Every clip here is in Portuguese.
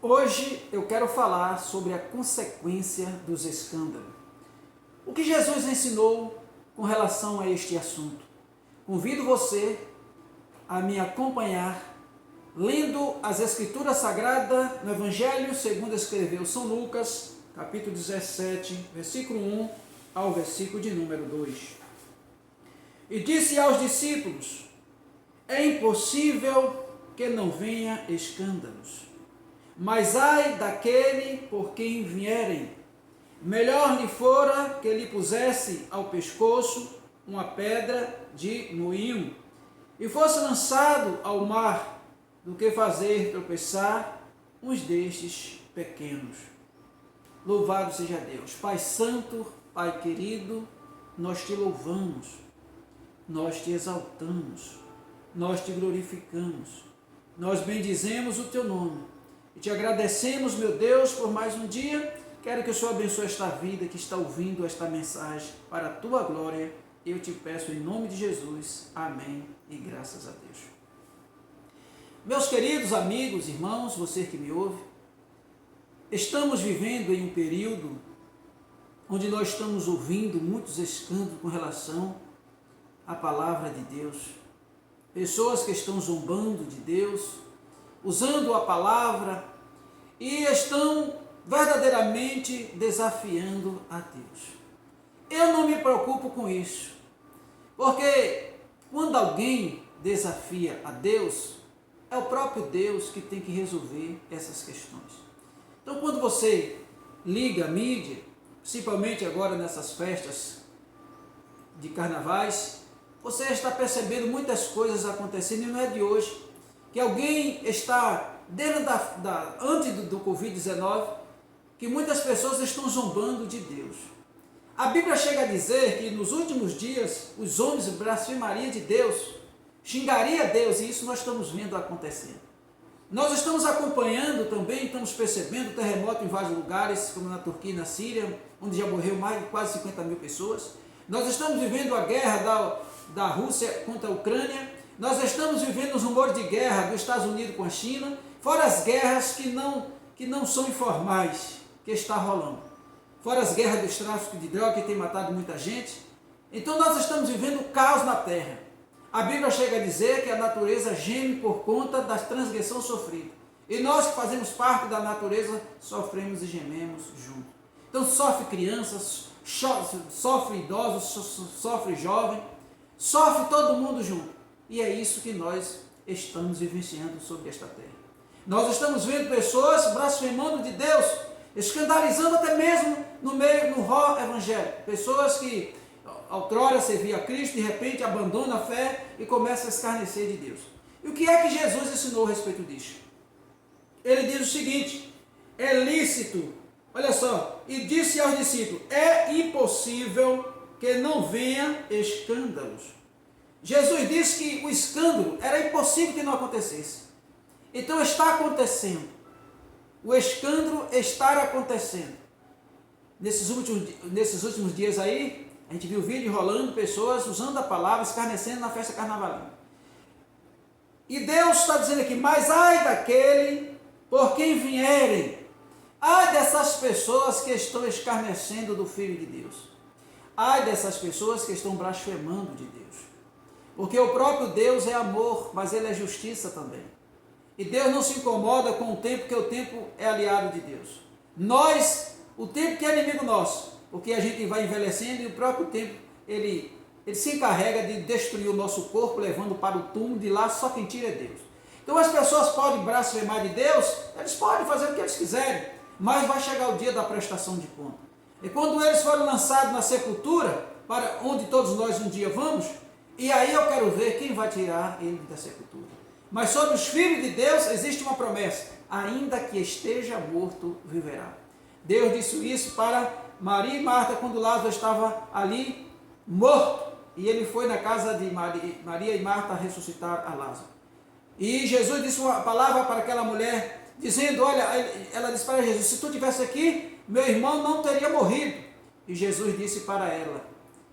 Hoje eu quero falar sobre a consequência dos escândalos. O que Jesus ensinou com relação a este assunto? Convido você a me acompanhar lendo as Escrituras Sagradas no Evangelho segundo escreveu São Lucas, capítulo 17, versículo 1 ao versículo de número 2. E disse aos discípulos: é impossível que não venha escândalos, mas ai daquele por quem vierem. Melhor lhe fora que lhe pusesse ao pescoço uma pedra de moinho e fosse lançado ao mar, do que fazer tropeçar uns destes pequenos. Louvado seja Deus. Pai Santo, Pai querido, nós te louvamos, nós te exaltamos, nós te glorificamos, nós bendizemos o teu nome e te agradecemos, meu Deus, por mais um dia. Quero que o Senhor abençoe esta vida que está ouvindo esta mensagem para a tua glória. Eu te peço em nome de Jesus. Amém e graças a Deus. Meus queridos amigos, irmãos, você que me ouve, estamos vivendo em um período onde nós estamos ouvindo muitos escândalos com relação à palavra de Deus. Pessoas que estão zombando de Deus, usando a palavra e estão verdadeiramente desafiando a Deus. Eu não me preocupo com isso, porque quando alguém desafia a Deus, é o próprio Deus que tem que resolver essas questões. Então, quando você liga a mídia, principalmente agora nessas festas de carnavais, você está percebendo muitas coisas acontecendo, e não é de hoje, que alguém está, desde antes do Covid-19, que muitas pessoas estão zombando de Deus. A Bíblia chega a dizer que nos últimos dias os homens blasfemariam de Deus, xingaria Deus, e isso nós estamos vendo acontecendo. Nós estamos acompanhando também, estamos percebendo terremoto em vários lugares, como na Turquia e na Síria, onde já morreu mais de quase 50 mil pessoas. Nós estamos vivendo a guerra da Rússia contra a Ucrânia. Nós estamos vivendo os rumores de guerra dos Estados Unidos com a China, fora as guerras que não são informais, que está rolando. Fora as guerras dos tráficos de droga, que tem matado muita gente. Então nós estamos vivendo o caos na terra. A Bíblia chega a dizer que a natureza geme por conta da transgressão sofrida. E nós que fazemos parte da natureza, sofremos e gememos junto. Então sofre crianças, sofre idosos, sofre jovem, sofre todo mundo junto. E é isso que nós estamos vivenciando sobre esta terra. Nós estamos vendo pessoas blasfemando de Deus, escandalizando até mesmo no rol evangélico. Pessoas que outrora servia a Cristo, de repente abandona a fé e começa a escarnecer de Deus. E o que é que Jesus ensinou a respeito disso? Ele diz o seguinte: é lícito, olha só, e disse aos discípulos: é impossível que não venha escândalos. Jesus disse que o escândalo era impossível que não acontecesse. Então está acontecendo. O escândalo está acontecendo. Nesses últimos dias aí, a gente viu vídeo rolando, pessoas usando a palavra, escarnecendo na festa carnavalina. E Deus está dizendo aqui: mas ai daquele por quem vierem. Ai dessas pessoas que estão escarnecendo do Filho de Deus. Ai dessas pessoas que estão blasfemando de Deus. Porque o próprio Deus é amor, mas Ele é justiça também. E Deus não se incomoda com o tempo, porque o tempo é aliado de Deus. O tempo que é inimigo nosso, porque a gente vai envelhecendo e o próprio tempo, ele se encarrega de destruir o nosso corpo, levando para o túmulo, de lá só quem tira é Deus. Então as pessoas podem blasfemar de Deus, eles podem fazer o que eles quiserem, mas vai chegar o dia da prestação de conta. E quando eles forem lançados na sepultura, para onde todos nós um dia vamos, e aí eu quero ver quem vai tirar ele da sepultura. Mas sobre os filhos de Deus existe uma promessa: ainda que esteja morto, viverá. Deus disse isso para Maria e Marta, quando Lázaro estava ali morto, e ele foi na casa de Maria e Marta ressuscitar a Lázaro. E Jesus disse uma palavra para aquela mulher, dizendo: olha, ela disse para Jesus: se tu estivesse aqui, meu irmão não teria morrido. E Jesus disse para ela: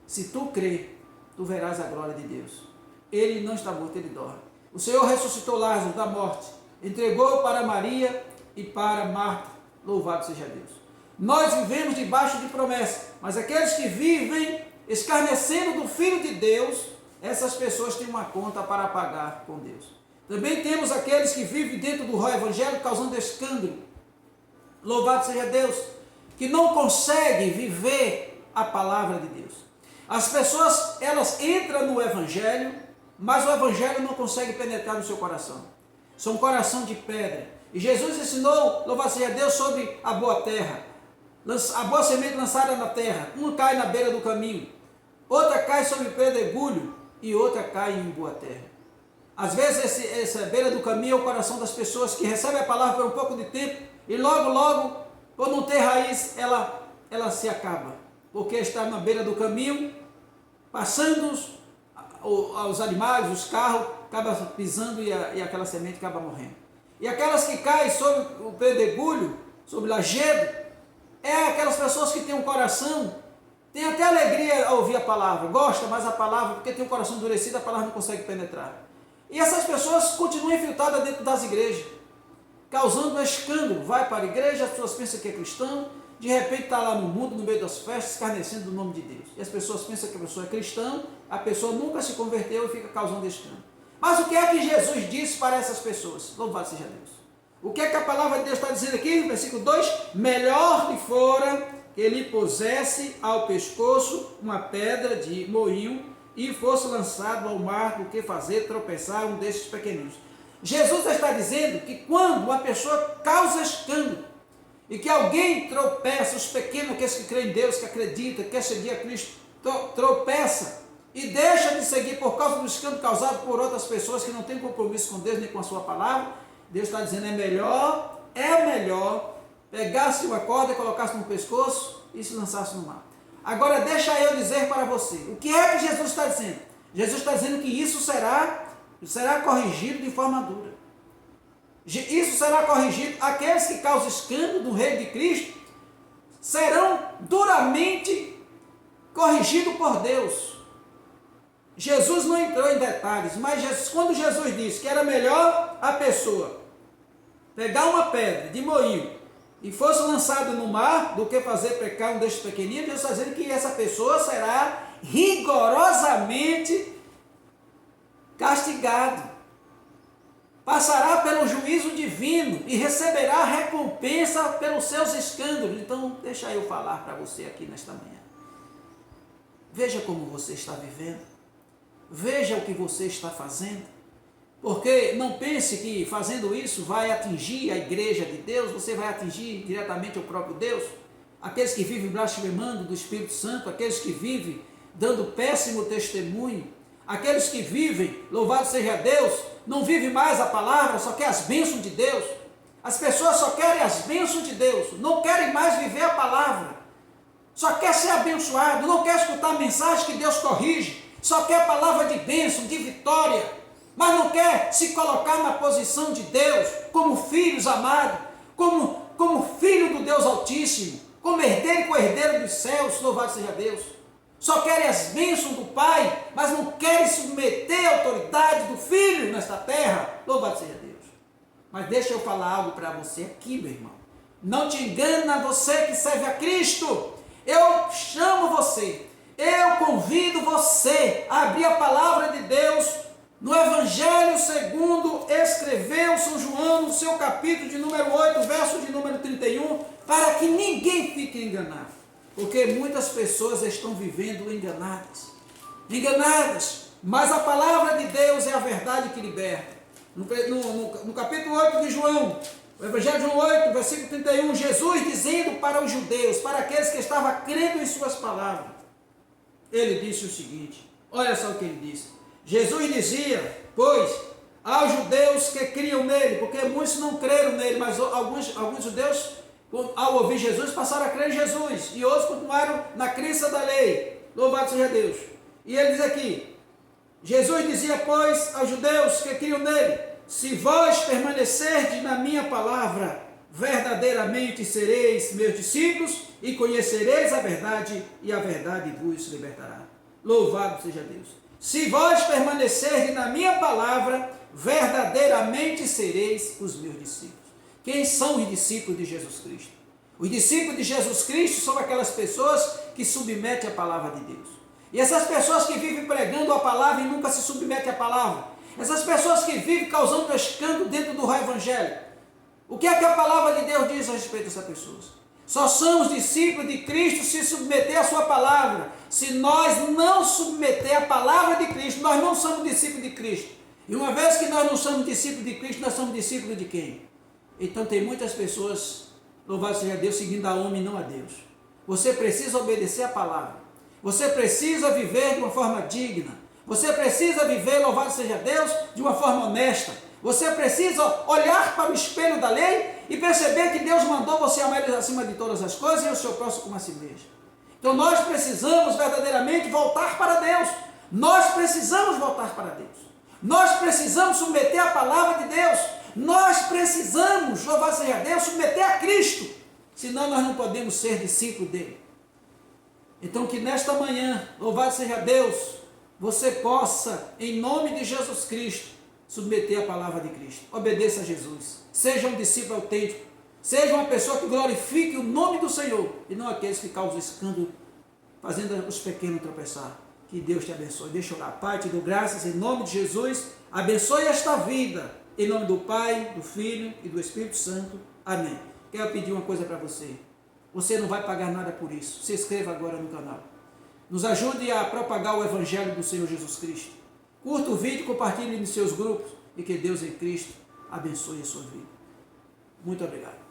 se tu crer, tu verás a glória de Deus. Ele não está morto, ele dorme. O Senhor ressuscitou Lázaro da morte, entregou para Maria e para Marta. Louvado seja Deus. Nós vivemos debaixo de promessa, mas aqueles que vivem escarnecendo do Filho de Deus, essas pessoas têm uma conta para pagar com Deus. Também temos aqueles que vivem dentro do evangelho causando escândalo. Louvado seja Deus, que não conseguem viver a palavra de Deus. As pessoas, elas entram no evangelho, mas o evangelho não consegue penetrar no seu coração. São um coração de pedra. E Jesus ensinou, louvado seja Deus, sobre a boa terra. A boa semente lançada na terra. Uma cai na beira do caminho, outra cai sobre pedregulho e outra cai em boa terra. Às vezes essa beira do caminho é o coração das pessoas que recebem a palavra por um pouco de tempo e logo, por não ter raiz, ela se acaba. Porque está na beira do caminho, passando os animais, os carros, acaba pisando e aquela semente acaba morrendo. E aquelas que caem sobre o pedregulho, sobre o lajedo, é aquelas pessoas que têm um coração, tem até alegria ao ouvir a palavra, gosta, mas a palavra, porque tem um coração endurecido, a palavra não consegue penetrar. E essas pessoas continuam infiltradas dentro das igrejas, causando um escândalo. Vai para a igreja, as pessoas pensam que é cristão, de repente está lá no mundo, no meio das festas, escarnecendo do nome de Deus. E as pessoas pensam que a pessoa é cristã, a pessoa nunca se converteu e fica causando escândalo. Mas o que é que Jesus disse para essas pessoas? Louvado seja Deus. O que é que a palavra de Deus está dizendo aqui? No versículo 2: melhor lhe fora que ele pusesse ao pescoço uma pedra de moinho e fosse lançado ao mar do que fazer tropeçar um desses pequeninos. Jesus está dizendo que quando uma pessoa causa escândalo e que alguém tropeça, os pequenos, aqueles que creem em Deus, que acreditam, que quer seguir a Cristo, tropeça e deixa de seguir por causa do escândalo causado por outras pessoas que não têm compromisso com Deus nem com a sua palavra, Deus está dizendo, é melhor pegasse uma corda e colocasse no pescoço e se lançasse no mar. Agora deixa eu dizer para você, o que é que Jesus está dizendo? Jesus está dizendo que isso será corrigido de forma dura. Isso será corrigido, aqueles que causam escândalo do reino de Cristo serão duramente corrigidos por Deus. Jesus não entrou em detalhes, mas quando Jesus disse que era melhor a pessoa pegar uma pedra de moinho e fosse lançado no mar do que fazer pecar um destes pequeninos, Jesus está dizendo que essa pessoa será rigorosamente castigado, passará pelo juízo divino e receberá recompensa pelos seus escândalos. Então, deixa eu falar para você aqui nesta manhã. Veja como você está vivendo, veja o que você está fazendo, porque não pense que fazendo isso vai atingir a igreja de Deus, você vai atingir diretamente o próprio Deus. Aqueles que vivem blasfemando do Espírito Santo, aqueles que vivem dando péssimo testemunho, aqueles que vivem, louvado seja Deus, não vivem mais a palavra, só quer as bênçãos de Deus. As pessoas só querem as bênçãos de Deus, não querem mais viver a palavra, só quer ser abençoado, não quer escutar a mensagem que Deus corrige, só quer a palavra de bênção, de vitória, mas não quer se colocar na posição de Deus, como filhos amados, como filho do Deus Altíssimo, como herdeiro e co-herdeiro dos céus, louvado seja Deus. Só querem as bênçãos do Pai, mas não querem submeter a autoridade do Filho nesta terra, louvado seja Deus. Mas deixa eu falar algo para você aqui, meu irmão. Não te engana você que serve a Cristo. Eu chamo você, eu convido você a abrir a palavra de Deus no Evangelho segundo escreveu São João, no seu capítulo de número 8, verso de número 31, para que ninguém fique enganado. Porque muitas pessoas estão vivendo enganadas, mas a palavra de Deus é a verdade que liberta. No capítulo 8 de João, o Evangelho de João 8, versículo 31, Jesus dizendo para os judeus, para aqueles que estavam crendo em suas palavras, ele disse o seguinte, olha só o que ele disse. Jesus dizia, pois, aos judeus que criam nele, porque muitos não creram nele, mas alguns judeus, ao ouvir Jesus, passaram a crer em Jesus, e outros continuaram na crença da lei, louvado seja Deus. E ele diz aqui, Jesus dizia, pois, aos judeus que criam nele, se vós permanecerdes na minha palavra, verdadeiramente sereis meus discípulos, e conhecereis a verdade, e a verdade vos libertará. Louvado seja Deus. Se vós permanecerdes na minha palavra, verdadeiramente sereis os meus discípulos. Quem são os discípulos de Jesus Cristo? Os discípulos de Jesus Cristo são aquelas pessoas que submetem a palavra de Deus. E essas pessoas que vivem pregando a palavra e nunca se submetem à palavra. Essas pessoas que vivem causando escândalo dentro do evangelho. O que é que a palavra de Deus diz a respeito dessas pessoas? Só somos discípulos de Cristo se submeter à sua palavra. Se nós não submeter a palavra de Cristo, nós não somos discípulos de Cristo. E uma vez que nós não somos discípulos de Cristo, nós somos discípulos de quem? Então tem muitas pessoas, louvado seja Deus, seguindo a homem e não a Deus. Você precisa obedecer a palavra. Você precisa viver de uma forma digna. Você precisa viver, louvado seja Deus, de uma forma honesta. Você precisa olhar para o espelho da lei e perceber que Deus mandou você amar Ele acima de todas as coisas e o seu próximo como a si mesmo. Então nós precisamos verdadeiramente voltar para Deus. Nós precisamos voltar para Deus. Nós precisamos submeter a palavra de Deus. Nós precisamos, louvado seja Deus, submeter a Cristo. Senão nós não podemos ser discípulos dele. Então que nesta manhã, louvado seja Deus, você possa, em nome de Jesus Cristo, submeter a palavra de Cristo. Obedeça a Jesus. Seja um discípulo autêntico. Seja uma pessoa que glorifique o nome do Senhor e não aqueles que causam escândalo, fazendo os pequenos tropeçar. Que Deus te abençoe. Deixa eu orar. Pai, te dou graças em nome de Jesus. Abençoe esta vida. Em nome do Pai, do Filho e do Espírito Santo. Amém. Quero pedir uma coisa para você. Você não vai pagar nada por isso. Se inscreva agora no canal. Nos ajude a propagar o Evangelho do Senhor Jesus Cristo. Curta o vídeo, compartilhe em seus grupos e que Deus em Cristo abençoe a sua vida. Muito obrigado.